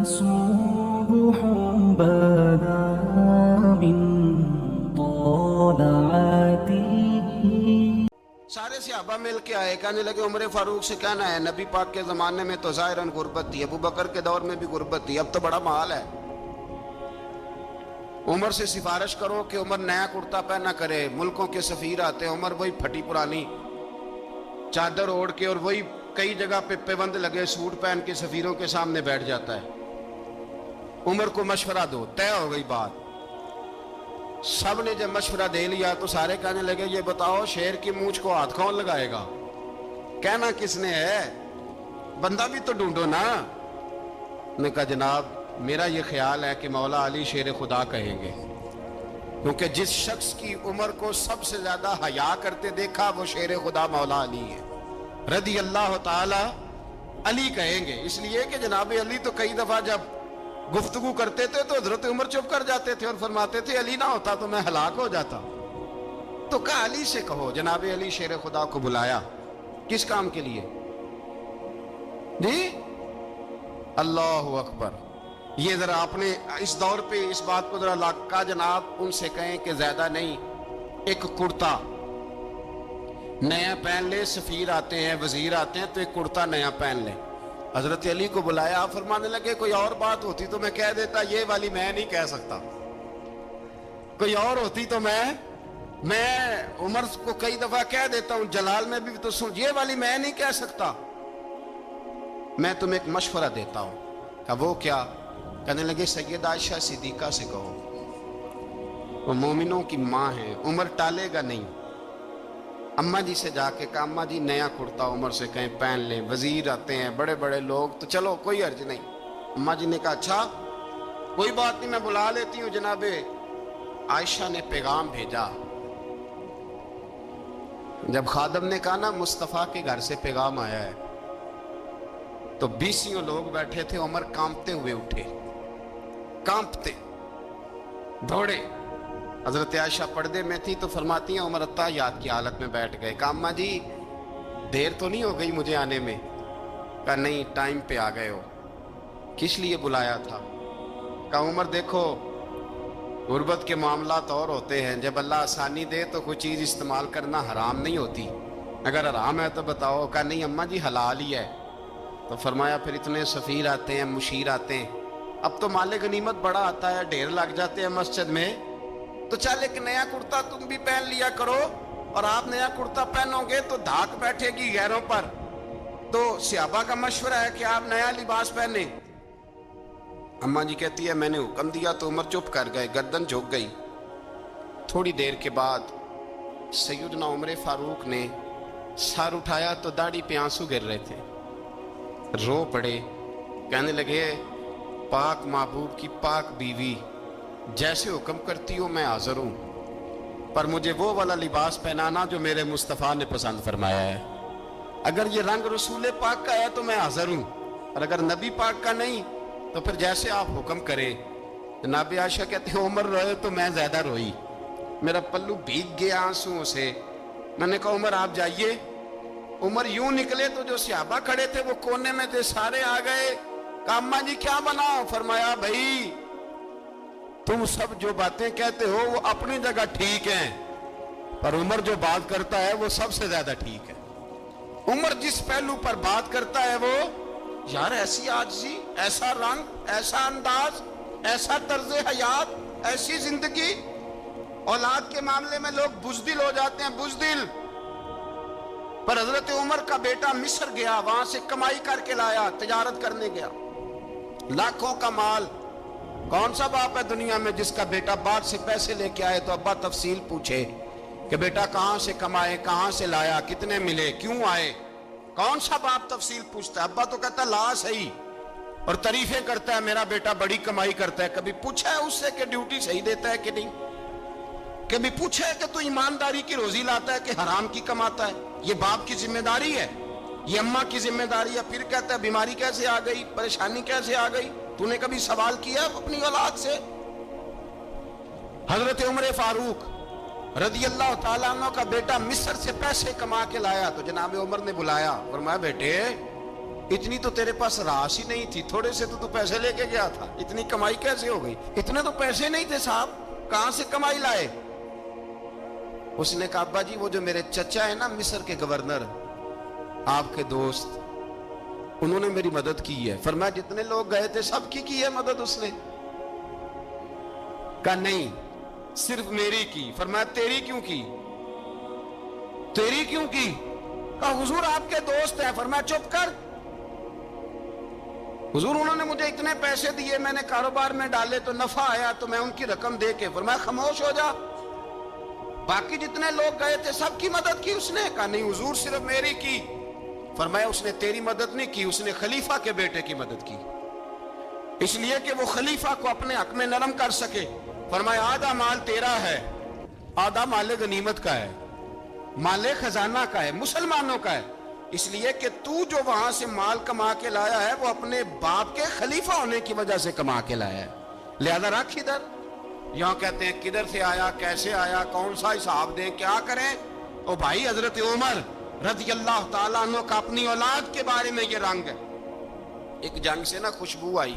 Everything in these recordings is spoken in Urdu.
صبح بدا من طلعته. سارے صحابہ مل کے آئے، کہنے لگے عمر فاروق سے کہنا ہے نبی پاک کے زمانے میں تو ظاہراً غربت تھی، ابو بکر کے دور میں بھی غربت تھی، اب تو بڑا مال ہے، عمر سے سفارش کرو کہ عمر نیا کرتا پہنا کرے۔ ملکوں کے سفیر آتے ہیں، عمر وہی پھٹی پرانی چادر اوڑھ کے اور وہی کئی جگہ پہ پیوند لگے سوٹ پہن کے سفیروں کے سامنے بیٹھ جاتا ہے۔ عمر کو مشورہ دو، طے ہو گئی بات۔ سب نے جب مشورہ دے لیا تو سارے کہنے لگے یہ بتاؤ شیر کی مونچھ کو ہاتھ کون لگائے گا؟ کہنا کس نے ہے؟ بندہ بھی تو ڈھونڈو نا۔ نے کہا جناب میرا یہ خیال ہے کہ مولا علی شیر خدا کہیں گے، کیونکہ جس شخص کی عمر کو سب سے زیادہ حیا کرتے دیکھا وہ شیر خدا مولا علی ہے رضی اللہ تعالی علی کہیں گے، اس لیے کہ جناب علی تو کئی دفعہ جب گفتگو کرتے تھے تو حضرت عمر چپ کر جاتے تھے اور فرماتے تھے علی نہ ہوتا تو میں ہلاک ہو جاتا۔ تو کہا علی سے کہو۔ جناب علی شیر خدا کو بلایا، کس کام کے لیے؟ جی اللہ اکبر۔ یہ ذرا اپنے اس دور پہ اس بات کو ذرا لاکا جناب ان سے کہیں کہ زیادہ نہیں، ایک کرتا نیا پہن لے، سفیر آتے ہیں وزیر آتے ہیں تو ایک کرتا نیا پہن لے۔ حضرت علی کو بلایا، فرمانے لگے کوئی اور بات ہوتی تو میں کہہ دیتا، یہ والی میں نہیں کہہ سکتا، کوئی اور ہوتی تو میں عمر کو کئی دفعہ کہہ دیتا ہوں، جلال میں بھی تو سن، یہ والی میں نہیں کہہ سکتا، میں تمہیں ایک مشورہ دیتا ہوں۔ کہا وہ کیا؟ کہنے لگے سیدہ عائشہ صدیقہ سے کہو، وہ مومنوں کی ماں ہے، عمر ٹالے گا نہیں۔ اماں جی سے جا کے کہا اماں جی نیا کرتا عمر سے کہیں پہن لیں، وزیر آتے ہیں بڑے بڑے لوگ تو چلو کوئی حرج نہیں۔ اماں جی نے کہا اچھا کوئی بات نہیں میں بلا لیتی ہوں۔ جناب عائشہ نے پیغام بھیجا، جب خادم نے کہا نا مصطفیٰ کے گھر سے پیغام آیا ہے تو 20 لوگ بیٹھے تھے، عمر کانپتے ہوئے اٹھے، کانپتے دوڑے۔ حضرت عائشہ پردے میں تھی تو فرماتی ہیں عمر اتحیات کی حالت میں بیٹھ گئے۔ کہا اماں جی دیر تو نہیں ہو گئی مجھے آنے میں؟ کہا نہیں ٹائم پہ آ گئے ہو۔ کس لیے بلایا تھا؟ کہا عمر دیکھو غربت کے معاملات اور ہوتے ہیں، جب اللہ آسانی دے تو کوئی چیز استعمال کرنا حرام نہیں ہوتی، اگر حرام ہے تو بتاؤ۔ کہا نہیں اماں جی حلال ہی ہے۔ تو فرمایا پھر اتنے سفیر آتے ہیں مشیر آتے ہیں، اب تو مال غنیمت بڑا آتا ہے، ڈھیر لگ جاتے ہیں مسجد میں، تو چل ایک نیا کرتا تم بھی پہن لیا کرو، اور آپ نیا کرتا پہنو گے تو دھاک بیٹھے گی غیروں پر۔ تو صحابہ کا مشورہ ہے کہ آپ نیا لباس پہنیں۔ اماں جی کہتی ہے میں نے حکم دیا تو عمر چپ کر گئے، گردن جھک گئی۔ تھوڑی دیر کے بعد سیدنا عمر فاروق نے سر اٹھایا تو داڑھی پہ آنسو گر رہے تھے، رو پڑے، کہنے لگے پاک محبوب کی پاک بیوی جیسے حکم کرتی ہو میں حاضر ہوں، پر مجھے وہ والا لباس پہنانا جو میرے مصطفیٰ نے پسند فرمایا ہے، اگر یہ رنگ رسول پاک کا ہے تو میں حاضر ہوں، اور اگر نبی پاک کا نہیں تو پھر جیسے آپ حکم کریں۔ جناب عائشہ کہتے ہیں عمر روئے تو میں زیادہ روئی، میرا پلو بھیگ گیا آنسوؤں سے۔ میں نے کہا عمر آپ جائیے۔ عمر یوں نکلے تو جو صحابہ کھڑے تھے وہ کونے میں تھے، سارے آ گئے۔ کہا اماں جی کیا بنا؟ فرمایا بھائی تم سب جو باتیں کہتے ہو وہ اپنی جگہ ٹھیک ہیں، پر عمر جو بات کرتا ہے وہ سب سے زیادہ ٹھیک ہے۔ عمر جس پہلو پر بات کرتا ہے وہ یار ایسی عاجزی، ایسا رنگ، ایسا انداز، ایسا طرز حیات، ایسی زندگی۔ اولاد کے معاملے میں لوگ بزدل ہو جاتے ہیں، بزدل، پر حضرت عمر کا بیٹا مصر گیا، وہاں سے کمائی کر کے لایا، تجارت کرنے گیا، لاکھوں کا مال۔ کون سا باپ ہے دنیا میں جس کا بیٹا باپ سے پیسے لے کے آئے تو ابا تفصیل پوچھے کہ بیٹا کہاں سے کمائے، کہاں سے لایا، کتنے ملے، کیوں آئے؟ کون سا باپ تفصیل پوچھتا ہے؟ ابا تو کہتا ہے لا صحیح، اور تعریفیں کرتا ہے میرا بیٹا بڑی کمائی کرتا ہے۔ کبھی پوچھا ہے اس سے کہ ڈیوٹی صحیح دیتا ہے کہ نہیں؟ کبھی پوچھا ہے کہ تو ایمانداری کی روزی لاتا ہے کہ حرام کی کماتا ہے؟ یہ باپ کی ذمہ داری ہے، یہ اماں کی ذمہ داری ہے۔ پھر کہتا ہے بیماری کیسے آ گئی، پریشانی کیسے آ گئی؟ تو نے کبھی سوال کیا اپنی اولاد سے؟ حضرت عمر فاروق رضی اللہ تعالیٰ عنہ کا بیٹا مصر سے پیسے کما کے لایا تو جناب عمر نے بلایا، فرمایا بیٹے اتنی تو تیرے پاس راس ہی نہیں تھی, تھوڑے سے تو پیسے لے کے گیا تھا, اتنی کمائی کیسے ہو گئی؟ اتنے تو پیسے نہیں تھے صاحب, کہاں سے کمائی لائے؟ اس نے کہا ابا جی وہ جو میرے چچا ہے نا مصر کے گورنر, آپ کے دوست, انہوں نے میری مدد کی ہے. فرمایا جتنے لوگ گئے تھے سب کی ہے مدد اس نے؟ کہا نہیں صرف میری کی. فرمایا تیری کیوں کی؟ تیری کیوں کی؟ کہا حضور آپ کے دوست ہیں. فرمایا چپ کر, حضور انہوں نے مجھے اتنے پیسے دیے, میں نے کاروبار میں ڈالے تو نفع آیا تو میں ان کی رقم دے کے. فرمایا خاموش ہو جا, باقی جتنے لوگ گئے تھے سب کی مدد کی اس نے؟ کہا نہیں حضور صرف میری کی. فرمایا اس نے تیری مدد نہیں کی, اس نے خلیفہ کے بیٹے کی مدد کی, اس لیے کہ وہ خلیفہ کو اپنے حق میں نرم کر سکے. فرمایا آدھا مال تیرا ہے, آدھا مال غنیمت کا ہے, مال خزانہ کا ہے, مسلمانوں کا ہے, اس لیے کہ تو جو وہاں سے مال کما کے لایا ہے وہ اپنے باپ کے خلیفہ ہونے کی وجہ سے کما کے لایا ہے, لہذا رکھ ادھر. یہاں کہتے ہیں کدھر سے آیا, کیسے آیا, کون سا حساب دیں, کیا کریں؟ او بھائی حضرت عمر رضی اللہ تعالیٰ عنہ کا اپنی اولاد کے بارے میں یہ رنگ ہے. ایک جنگ سے نا خوشبو آئی,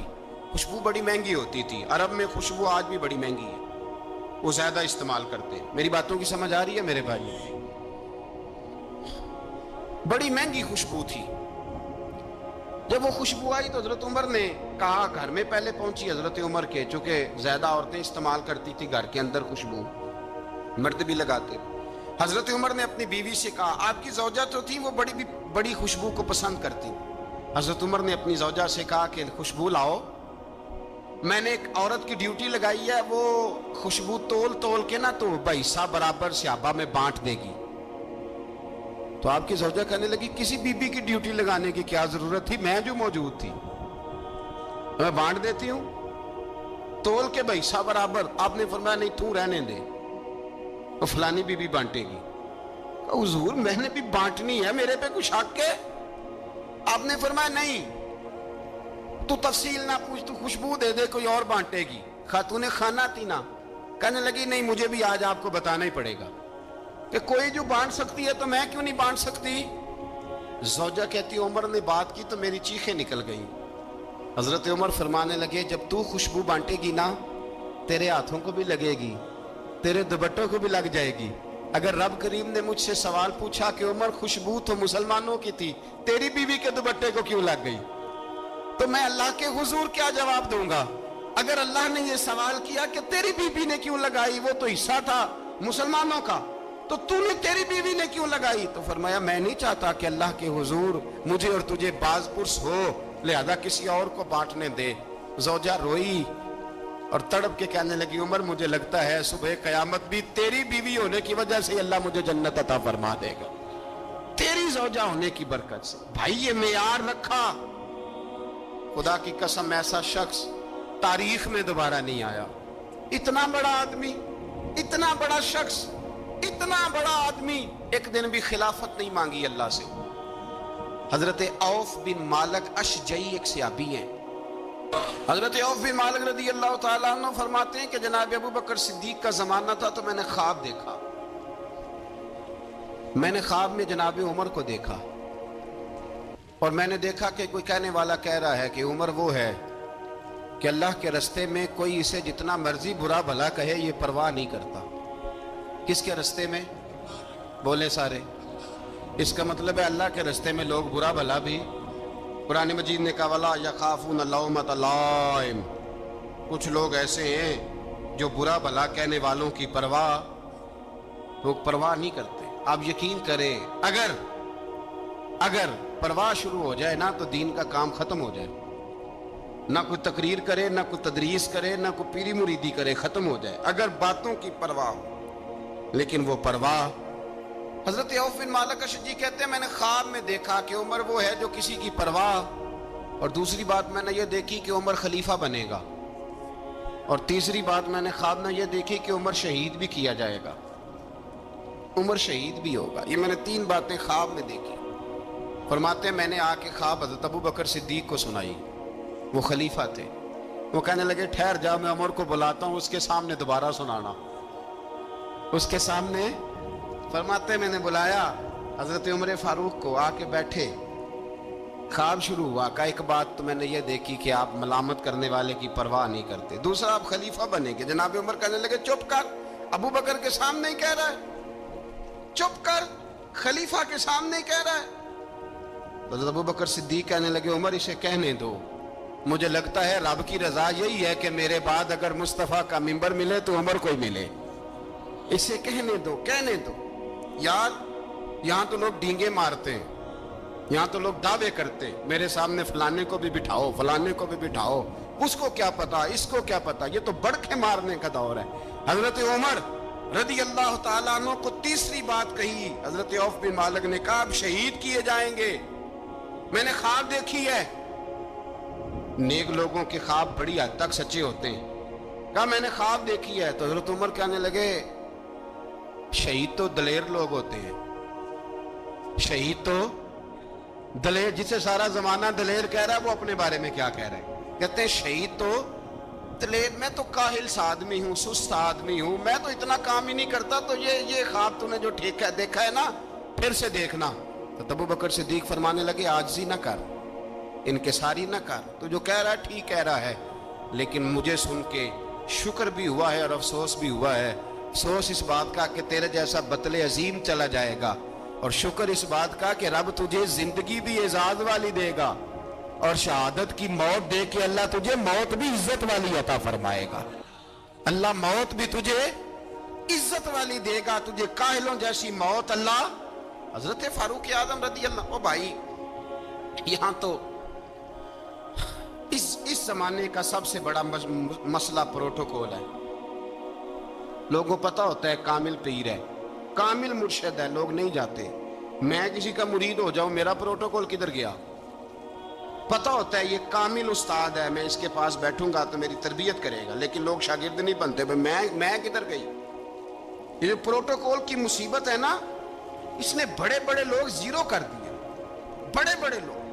خوشبو بڑی مہنگی ہوتی تھی, عرب میں خوشبو آج بھی بڑی مہنگی ہے, وہ زیادہ استعمال کرتے ہیں. میری باتوں کی سمجھ آ رہی ہے میرے بھائی؟ بڑی مہنگی خوشبو تھی. جب وہ خوشبو آئی تو حضرت عمر نے کہا, گھر میں پہلے پہنچی حضرت عمر کے, چونکہ زیادہ عورتیں استعمال کرتی تھی گھر کے اندر خوشبو, مرد بھی لگاتے. حضرت عمر نے اپنی بیوی سے کہا, آپ کی زوجہ تو تھی وہ بڑی خوشبو کو پسند کرتی. حضرت عمر نے اپنی زوجہ سے کہا کہ خوشبو لاؤ, میں نے ایک عورت کی ڈیوٹی لگائی ہے, وہ خوشبو تول کے نا تو حصہ برابر صحابہ میں بانٹ دے گی. تو آپ کی زوجہ کہنے لگی کسی بی بی کی ڈیوٹی لگانے کی کیا ضرورت تھی, میں جو موجود تھی میں بانٹ دیتی ہوں تول کے حصہ برابر. آپ نے فرمایا نہیں تو رہنے دے, وہ فلانی بی بی بانٹے گی. حضور میں نے بھی بانٹنی ہے, میرے پہ کچھ حق ہے؟ آپ نے فرمایا نہیں تو تفصیل نہ پوچھ, تو خوشبو دے دے, کوئی اور بانٹے گی. خاتون خانہ تھی نا, کہنے لگی نہیں مجھے بھی آج آپ کو بتانا ہی پڑے گا کہ کوئی جو بانٹ سکتی ہے تو میں کیوں نہیں بانٹ سکتی. زوجہ کہتی عمر نے بات کی تو میری چیخیں نکل گئیں. حضرت عمر فرمانے لگے جب تو خوشبو بانٹے گی نا تیرے ہاتھوں کو بھی لگے گی, تیرے دوپٹوں کو بھی لگ جائے گی. اگر رب کریم نے مجھ سے سوال پوچھا کہ عمر خوشبو تو مسلمانوں کی تھی, تیری بیوی کے دوپٹے کو کیوں لگ گئی, تو میں اللہ کے حضور کیا جواب دوں گا؟ اگر اللہ نے یہ سوال کیا کہ تیری بیوی نے کیوں لگائی, وہ تو حصہ تھا مسلمانوں کا, تو نے تیری بیوی نے کیوں لگائی؟ تو فرمایا میں نہیں چاہتا کہ اللہ کے حضور مجھے اور تجھے باز پرس ہو, لہذا کسی اور کو بانٹنے دے. زوجہ روئی اور تڑپ کے کہنے لگی عمر مجھے لگتا ہے صبح قیامت بھی تیری بیوی ہونے کی وجہ سے اللہ مجھے جنت عطا فرما دے گا, تیری زوجہ ہونے کی برکت سے. بھائی یہ معیار رکھا, خدا کی قسم ایسا شخص تاریخ میں دوبارہ نہیں آیا. اتنا بڑا آدمی, اتنا بڑا شخص, اتنا بڑا آدمی ایک دن بھی خلافت نہیں مانگی اللہ سے. حضرت عوف بن مالک اشجعی ایک صحابی ہیں. حضرت عوف بن مالک رضی اللہ تعالیٰ عنہ فرماتے ہیں کہ جناب ابو بکر صدیق کا زمانہ تھا تو میں نے خواب دیکھا, میں نے خواب میں جناب عمر کو دیکھا اور میں نے دیکھا کہ کوئی کہنے والا کہہ رہا ہے کہ عمر وہ ہے کہ اللہ کے رستے میں کوئی اسے جتنا مرضی برا بھلا کہے یہ پرواہ نہیں کرتا. کس کے رستے میں؟ بولے سارے. اس کا مطلب ہے اللہ کے رستے میں لوگ برا بھلا بھی. قرآن مجید نے کہا وَلَا يَخَافُونَ لَوْمَةَ لَائِمٍ, کچھ لوگ ایسے ہیں جو برا بھلا کہنے والوں کی لوگ پرواہ نہیں کرتے. آپ یقین کریں اگر پرواہ شروع ہو جائے نا تو دین کا کام ختم ہو جائے. نہ کوئی تقریر کرے, نہ کوئی تدریس کرے, نہ کوئی پیری مریدی کرے, ختم ہو جائے اگر باتوں کی پرواہ ہو. لیکن وہ پرواہ, حضرت عوف بن مالک اشجعی کہتے ہیں میں نے خواب میں دیکھا کہ عمر وہ ہے جو کسی کی پرواہ, اور دوسری بات میں نے یہ دیکھی کہ عمر خلیفہ بنے گا, اور تیسری بات میں نے خواب میں یہ دیکھی کہ عمر شہید بھی کیا جائے گا, عمر شہید بھی ہوگا. یہ میں نے 3 باتیں خواب میں دیکھی. فرماتے ہیں میں نے آ کے خواب حضرت ابو بکر صدیق کو سنائی, وہ خلیفہ تھے. وہ کہنے لگے ٹھہر جا, میں عمر کو بلاتا ہوں, اس کے سامنے دوبارہ سنانا. اس کے سامنے فرماتے ہیں میں نے بلایا حضرت عمر فاروق کو, آ کے بیٹھے. خواب شروع ہوا کہ ایک بات تو میں نے یہ دیکھی کہ آپ ملامت کرنے والے کی پرواہ نہیں کرتے، دوسرا آپ خلیفہ بنے گے۔ جناب عمر کہنے لگے چپ کر، ابو بکر کے سامنے ہی کہہ رہا ہے، چپ کر، خلیفہ کے سامنے ہی کہہ رہا ہے۔ حضرت ابو بکر صدیق کہنے لگے عمر اسے کہنے دو، مجھے لگتا ہے رب کی رضا یہی ہے کہ میرے بعد اگر مصطفیٰ کا منبر ملے تو عمر کو ہی ملے، اسے کہنے دو، کہنے دو۔ یار یہاں تو لوگ ڈینگے مارتے ہیں، یہاں تو لوگ دعوے کرتے ہیں، میرے سامنے فلانے کو بھی بٹھاؤ، فلانے کو بھی بٹھاؤ، اس کو کیا پتا، اس کو کیا پتا، یہ تو بڑکے مارنے کا دور ہے۔ حضرت عمر رضی اللہ تعالیٰ عنہ کو تیسری بات کہی۔ حضرت عوف بن مالک نے کہا اب شہید کیے جائیں گے، میں نے خواب دیکھی ہے۔ نیک لوگوں کے خواب بڑی حد تک سچے ہوتے ہیں۔ کہا میں نے خواب دیکھی ہے۔ تو حضرت عمر کہنے لگے شہید تو دلیر لوگ ہوتے ہیں، شہید تو دلیر، جسے سارا زمانہ دلیر کہہ رہا ہے وہ اپنے بارے میں کیا کہہ رہے ہیں؟ کہتے ہیں شہید تو دلیر، میں تو کاہل سا آدمی ہوں، سست آدمی ہوں، میں تو اتنا کام ہی نہیں کرتا، تو یہ خواب تو نے جو ٹھیک ہے دیکھا ہے نا پھر سے دیکھنا۔ تو ابو بکر صدیق فرمانے لگے عاجزی نہ کر، انکساری نہ کر، تو جو کہہ رہا ہے ٹھیک کہہ رہا ہے، لیکن مجھے سن کے شکر بھی ہوا ہے اور افسوس بھی ہوا ہے۔ افسوس اس بات کا کہ تیرے جیسا بطل عظیم چلا جائے گا، اور شکر اس بات کا کہ رب تجھے زندگی بھی اعزاز والی دے گا، اور شہادت کی موت دے کے اللہ تجھے موت بھی عزت والی عطا فرمائے گا۔ اللہ موت بھی تجھے عزت والی دے گا، تجھے کاہلوں جیسی موت اللہ۔ حضرت فاروق اعظم رضی اللہ، او بھائی یہاں تو اس زمانے کا سب سے بڑا مسئلہ پروٹوکول ہے۔ لوگوں پتہ ہوتا ہے کامل پیر ہے، کامل مرشد ہے، لوگ نہیں جاتے۔ میں کسی کا مرید ہو جاؤں، میرا پروٹوکول کدھر گیا؟ پتہ ہوتا ہے یہ کامل استاد ہے، میں اس کے پاس بیٹھوں گا تو میری تربیت کرے گا، لیکن لوگ شاگرد نہیں بنتے۔ میں کدھر گئی؟ یہ جو پروٹوکول کی مصیبت ہے نا، اس نے بڑے بڑے لوگ زیرو کر دیے، بڑے بڑے لوگ۔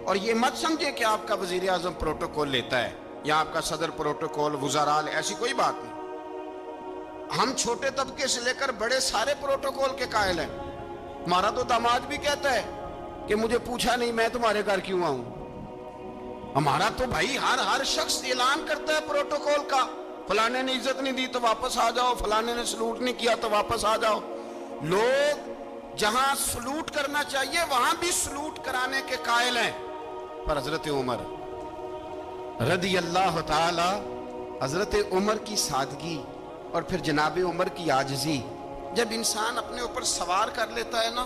اور یہ مت سمجھے کہ آپ کا وزیر اعظم پروٹوکول لیتا ہے یا آپ کا صدر پروٹوکول، وزراء، ایسی کوئی بات نہیں۔ ہم چھوٹے طبقے سے لے کر بڑے سارے پروٹوکول کے قائل ہیں۔ ہمارا تو داماد بھی کہتا ہے کہ مجھے پوچھا نہیں میں تمہارے گھر کیوں آؤں۔ ہمارا تو بھائی ہر شخص اعلان کرتا ہے پروٹوکول کا، فلانے نے عزت نہیں دی تو واپس آ جاؤ، فلانے نے سلوٹ نہیں کیا تو واپس آ جاؤ۔ لوگ جہاں سلوٹ کرنا چاہیے وہاں بھی سلوٹ کرانے کے قائل ہیں۔ پر حضرت عمر رضی اللہ تعالی، حضرت عمر کی سادگی اور پھر جناب عمر کی عاجزی، جب انسان اپنے اوپر سوار کر لیتا ہے نا،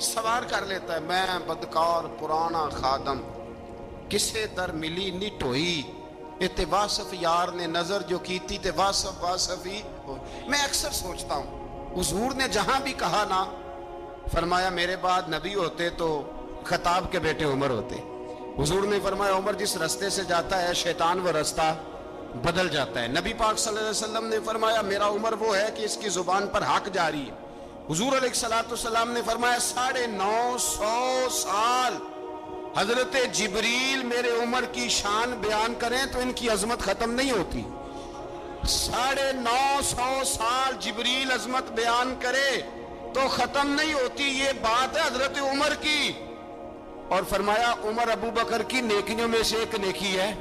سوار کر لیتا ہے، میں بدکار پرانا خادم، کسے در ملی نٹ ہوئی، تے واصف یار نے نظر جو کی تھی تے واصف ہی ہو۔ میں اکثر سوچتا ہوں حضور نے جہاں بھی کہا نا، فرمایا میرے بعد نبی ہوتے تو خطاب کے بیٹے عمر ہوتے۔ حضور نے فرمایا عمر جس رستے سے جاتا ہے شیطان وہ رستہ بدل جاتا ہے۔ نبی پاک صلی اللہ علیہ وسلم نے فرمایا میرا عمر وہ ہے کہ اس کی زبان پر حق جاری ہے۔ حضور علیہ السلام نے فرمایا 950 سال حضرت جبریل میرے عمر کی شان بیان کریں تو ان کی عظمت ختم نہیں ہوتی۔ 950 سال جبریل عظمت بیان کرے تو ختم نہیں ہوتی۔ یہ بات ہے حضرت عمر کی، اور فرمایا عمر ابو بکر کی نیکیوں میں سے ایک نیکی ہے،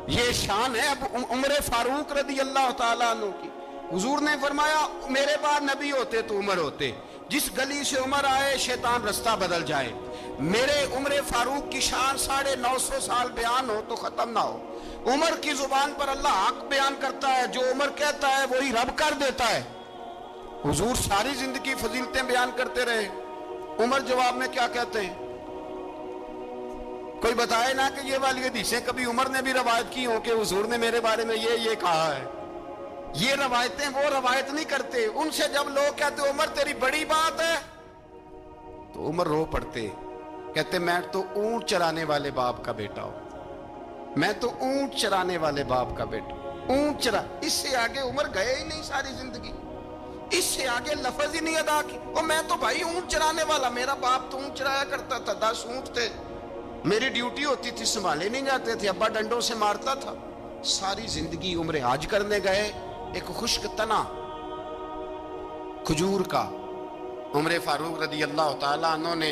یہ شان ہے اب عمر فاروق رضی اللہ تعالیٰ عنہ کی۔ حضور نے فرمایا میرے بعد نبی ہوتے تو عمر ہوتے، جس گلی سے عمر آئے شیطان رستہ بدل جائے۔ میرے عمر فاروق کی شان 950 سال بیان ہو تو ختم نہ ہو۔ عمر کی زبان پر اللہ حق بیان کرتا ہے، جو عمر کہتا ہے وہی رب کر دیتا ہے۔ حضور ساری زندگی فضیلتیں بیان کرتے رہے، عمر جواب میں کیا کہتے ہیں؟ کوئی بتائے نا کہ یہ والی حدیثیں کبھی عمر نے بھی روایت کی ہوں کہ حضور نے میرے بارے میں یہ کہا ہے۔ یہ روایتیں وہ روایت نہیں کرتے، ان سے جب لوگ کہتے عمر تیری بڑی بات ہے تو عمر رو پڑتے، کہتے میں تو اونٹ چرانے والے باپ کا بیٹا ہوں، میں تو اونٹ چرانے والے باپ کا بیٹا، اونٹ چرا۔ اس سے آگے عمر گئے ہی نہیں ساری زندگی، اس سے آگے لفظ ہی نہیں ادا کی۔ اور میں تو بھائی اونٹ چرانے والا، میرا باپ تو اونٹ چرایا کرتا تھا، 10 اونٹ تھے، میری ڈیوٹی ہوتی تھی، سنبھالے نہیں جاتے تھے، ابا ڈنڈوں سے مارتا تھا۔ ساری زندگی عمر حج کرنے گئے، ایک خشک تنا کھجور کا عمر فاروق رضی اللہ تعالیٰ عنہ نے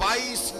22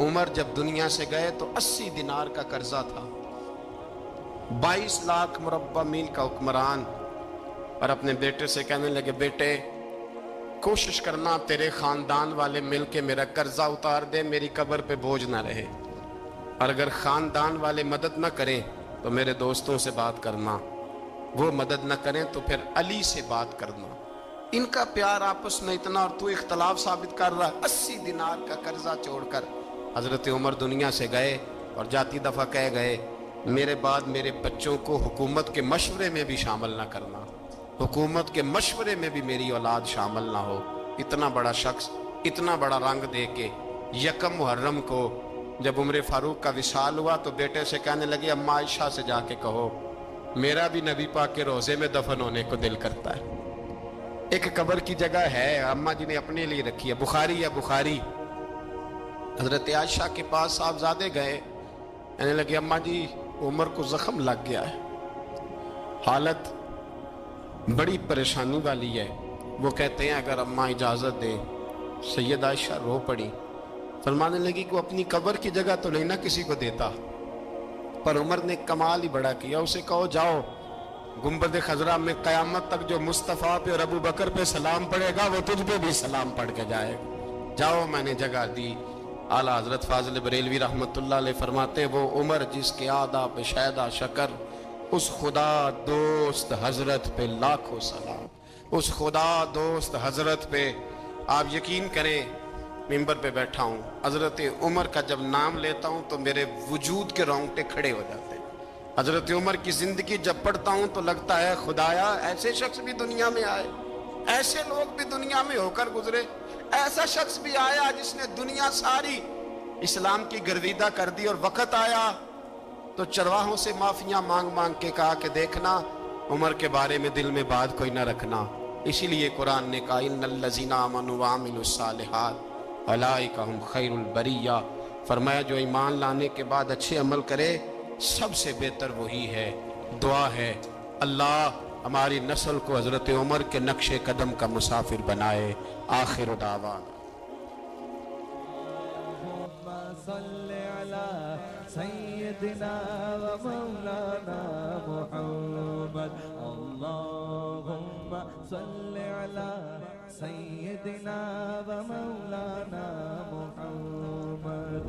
عمر جب دنیا سے گئے تو 80 دینار کا قرضہ تھا، 22 لاکھ مربع میل کا حکمران، اور اپنے بیٹے سے کہنے لگے بیٹے کوشش کرنا تیرے خاندان والے مل کے میرا قرضہ اتار دے، میری قبر پہ بوجھ نہ رہے، اور اگر خاندان والے مدد نہ کریں تو میرے دوستوں سے بات کرنا، وہ مدد نہ کریں تو پھر علی سے بات کرنا۔ ان کا پیار آپس میں اتنا، اور تو اختلاف ثابت کر رہا، 80 دینار کا قرضہ چھوڑ کر حضرت عمر دنیا سے گئے، اور جاتی دفعہ کہہ گئے میرے بعد میرے بچوں کو حکومت کے مشورے میں بھی شامل نہ کرنا، حکومت کے مشورے میں بھی میری اولاد شامل نہ ہو۔ اتنا بڑا شخص اتنا بڑا رنگ دے کے یکم محرم کو جب عمر فاروق کا وصال ہوا تو بیٹے سے کہنے لگے اماں عائشہ سے جا کے کہو میرا بھی نبی پاک کے روزے میں دفن ہونے کو دل کرتا ہے۔ ایک قبر کی جگہ ہے اماں جی نے اپنے لیے رکھی ہے، بخاری ہے بخاری۔ حضرت عائشہ کے پاس صاحبزادے گئے، کہنے لگے اماں جی عمر کو زخم لگ گیا ہے، حالت بڑی پریشانی والی ہے۔ وہ کہتے ہیں اگر اماں اجازت دیں، سید عائشہ رو پڑی، فرمانے لگی کہ وہ اپنی قبر کی جگہ تو نہیں نہ کسی کو دیتا، پر عمر نے کمال ہی بڑا کیا، اسے کہو جاؤ گنبد خضرا میں قیامت تک جو مصطفیٰ پہ اور ابو بکر پہ سلام پڑھے گا وہ تجھ پہ بھی سلام پڑھ کے جائے گا، جاؤ میں نے جگہ دی۔ اعلیٰ حضرت فاضل بریلوی رحمۃ اللہ علیہ فرماتے ہیں وہ عمر جس کے آدھا پہ شہدہ شکر، اس خدا دوست حضرت پہ لاکھوں سلام، اس خدا دوست حضرت پہ۔ آپ یقین کریں ممبر پہ بیٹھا ہوں، حضرت عمر کا جب نام لیتا ہوں تو میرے وجود کے رونگٹے کھڑے ہو جاتے ہیں۔ حضرت عمر کی زندگی جب پڑھتا ہوں تو لگتا ہے خدایا ایسے شخص بھی دنیا میں آئے، ایسے لوگ بھی دنیا میں ہو کر گزرے، ایسا شخص بھی آیا جس نے دنیا ساری اسلام کی گرویدہ کر دی، اور وقت آیا تو چرواہوں سے معافیاں مانگ مانگ کے کہا کہ دیکھنا عمر کے بارے میں دل میں بات کوئی نہ رکھنا۔ اسی لیے قرآن نے کہا ان الذین آمنوا وعملوا الصالحات اولئک ھم خیر البریہ، فرمایا جو ایمان لانے کے بعد اچھے عمل کرے سب سے بہتر وہی ہے۔ دعا ہے اللہ ہماری نسل کو حضرت عمر کے نقش قدم کا مسافر بنائے۔ آخر دعوانا صلی علی سیدنا و مولانا محمد، اللہم صلی علی سیدنا و مولانا محمد۔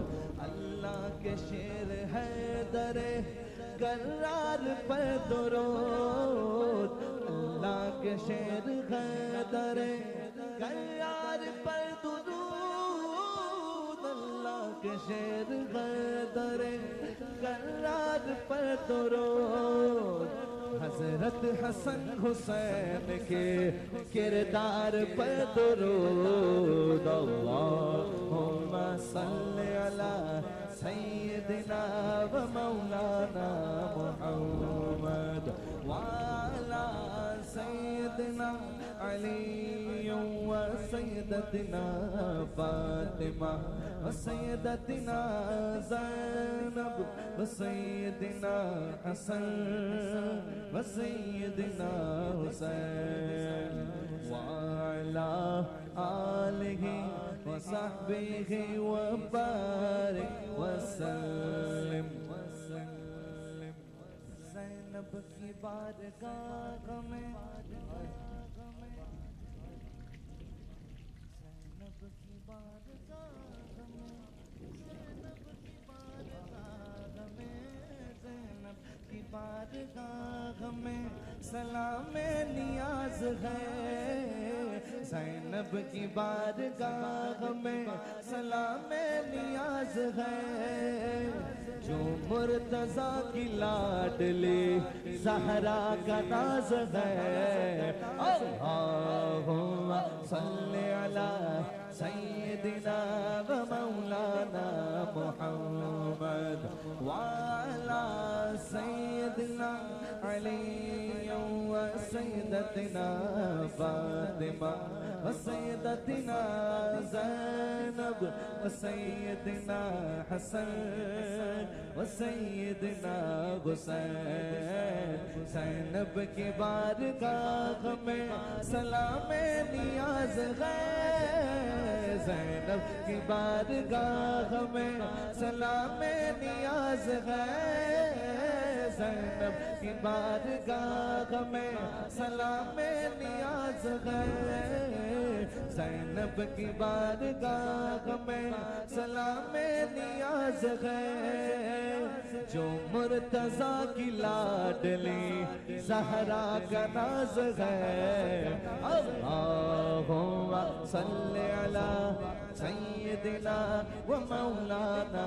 اللہ کے شیر حیدر کرار پر درود، اللہ کے شیر حیدر کرار پر درود، اللہ کے شیر حیدر کرار پر درود، حضرت حسن حسین کے کردار پر درود، اللہم صلی علی سیدنا و مولانا محمد وعلی سیدنا علی و سیدتنا فاطمہ و سیدتنا زینب و سیدنا حسن و سیدنا حسین وعلی آلہ وصحبہ وبارک وسلم۔ زینب کی بارگاہ میں، زینب کی بارگاہ میں، زینب کی بارگاہ میں، زینب کی بارگاہ میں سلام نیاز ہے، زینب کی بارگاہ میں سلام نیاز ہے، جو مرتضیٰ کی لاڈلی زہرا کا ناز ہے، اللہم صلی علی سیدنا و مولانا محمد وعلی سیدنا علی و سیدتنا فاطمہ و سیدتنا زینب و سیدنا حسن و سیدنا حسین، زینب کی بارگاہ میں سلام نیاز ہے، زینب کی بارگاہ میں سلام نیاز ہے زینب کی بارگاہ میں سلام نیاز ہے زینب کی بارگاہ میں سلام نیاز ہے جو مرتضیٰ کی لاڈلی زہرا کا ناز ہے اللہم صلی علی سیدنا و مولانا